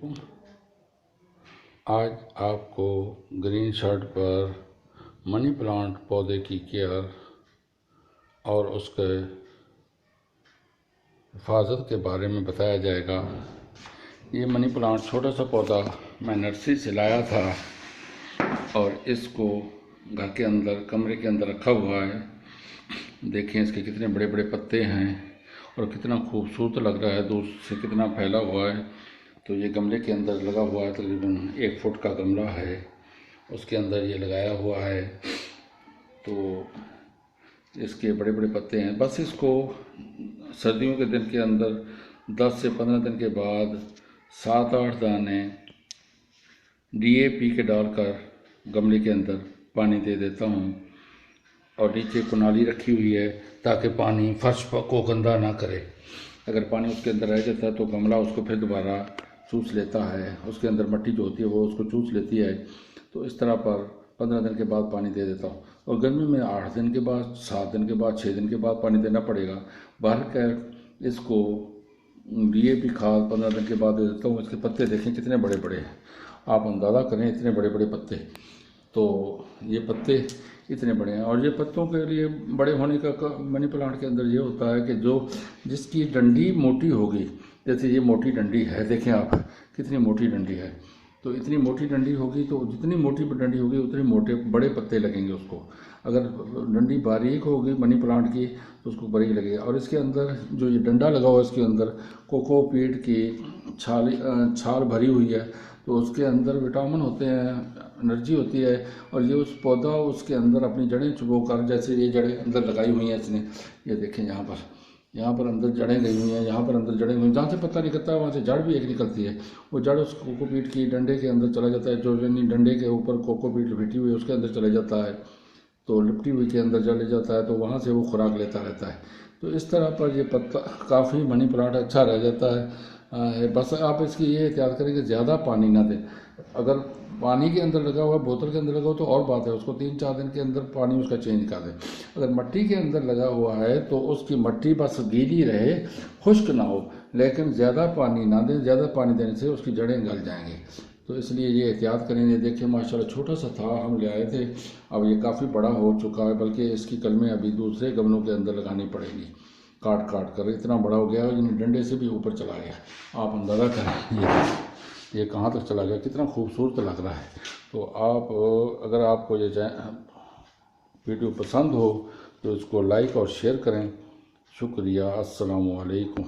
आज आपको green shirt पर मनी प्लांट पौधे की केयर और उसके हिफाजत के बारे में बताया जाएगा। ये मनी प्लांट छोटा सा पौधा मैं नर्सरी से लाया था और इसको घर के अंदर कमरे के अंदर रखा हुआ है। देखें इसके कितने बड़े बड़े पत्ते हैं और कितना खूबसूरत लग रहा है, दूर से कितना फैला हुआ है। तो ये गमले के अंदर लगा हुआ है, तकरीबन 1 फुट का गमला है, उसके अंदर ये लगाया हुआ है। तो इसके बड़े बड़े पत्ते हैं। बस इसको सर्दियों के दिन के अंदर 10 से 15 दिन के बाद 7-8 दाने DAP के डालकर गमले के अंदर पानी दे देता हूँ। और नीचे कुनाली रखी हुई है ताकि पानी फर्श को गंदा ना करे। अगर पानी उसके अंदर रह जाता है तो गमला उसको फिर दोबारा चूस लेता है, उसके अंदर मिट्टी जो होती है वो उसको चूस लेती है। तो इस तरह पर 15 दिन के बाद पानी दे देता हूँ। और गर्मी में 8 दिन के बाद, 7 दिन के बाद, 6 दिन के बाद पानी देना पड़ेगा। बाहर कर इसको DAP खाद 15 दिन के बाद दे देता हूँ। इसके पत्ते देखें कितने बड़े बड़े हैं, आप अंदाज़ा करें इतने बड़े बड़े पत्ते। तो ये पत्ते इतने बड़े हैं और ये पत्तों के लिए बड़े होने का मनी प्लांट के अंदर ये होता है कि जिसकी डंडी मोटी होगी, जैसे ये मोटी डंडी है, देखें आप कितनी मोटी डंडी है। तो इतनी मोटी डंडी होगी तो जितनी मोटी डंडी होगी उतने मोटे बड़े पत्ते लगेंगे उसको। अगर डंडी बारीक होगी मनी प्लांट की तो उसको बारीक लगेगा। और इसके अंदर जो ये डंडा लगा हुआ है इसके अंदर कोकोपीट की छाल भरी हुई है। तो उसके अंदर विटामिन होते हैं, एनर्जी होती है। और ये उस पौधा उसके अंदर अपनी जड़ें चुभोकर, जैसे ये जड़ें अंदर लगाई हुई हैं इसने, ये देखें यहाँ पर अंदर जड़ें गई हुई हैं, यहाँ पर अंदर जड़ें हुई, जहाँ से पत्ता निकलता है वहाँ से जड़ भी एक निकलती है। वो जड़ उस कोकोपीट की डंडे के अंदर चला जाता है, जो यानी डंडे के ऊपर कोकोपीट लिपटी हुई है उसके अंदर चला जाता है। तो लिपटी हुई के अंदर चले जाता है तो वहाँ से वो खुराक लेता रहता है। तो इस तरह पर ये पत्ता काफ़ी मनी प्लांट अच्छा रह जाता है। बस आप इसकी ये एहतियात करें कि ज़्यादा पानी ना दें। अगर पानी के अंदर लगा हुआ है, बोतल के अंदर लगा हो तो और बात है, उसको 3-4 दिन के अंदर पानी उसका चेंज कर दें। अगर मिट्टी के अंदर लगा हुआ है तो उसकी मिट्टी बस गीली रहे, खुश्क ना हो, लेकिन ज़्यादा पानी ना दें। ज़्यादा पानी देने से उसकी जड़ें गल जाएंगी। तो इसलिए ये एहतियात करें। ये देखिए माशाल्लाह छोटा सा था, हम ले आए थे, अब ये काफ़ी बड़ा हो चुका है, बल्कि इसकी कलमें अभी दूसरे गमलों के अंदर लगानी पड़ेंगी। काट कर इतना बड़ा हो गया है, डंडे से भी ऊपर चला गया। आप अंदाज़ा करें ये कहाँ तक चला गया, कितना खूबसूरत लग रहा है। तो आप अगर आपको ये वीडियो पसंद हो तो इसको लाइक और शेयर करें। शुक्रिया। अस्सलामु अलैकुम।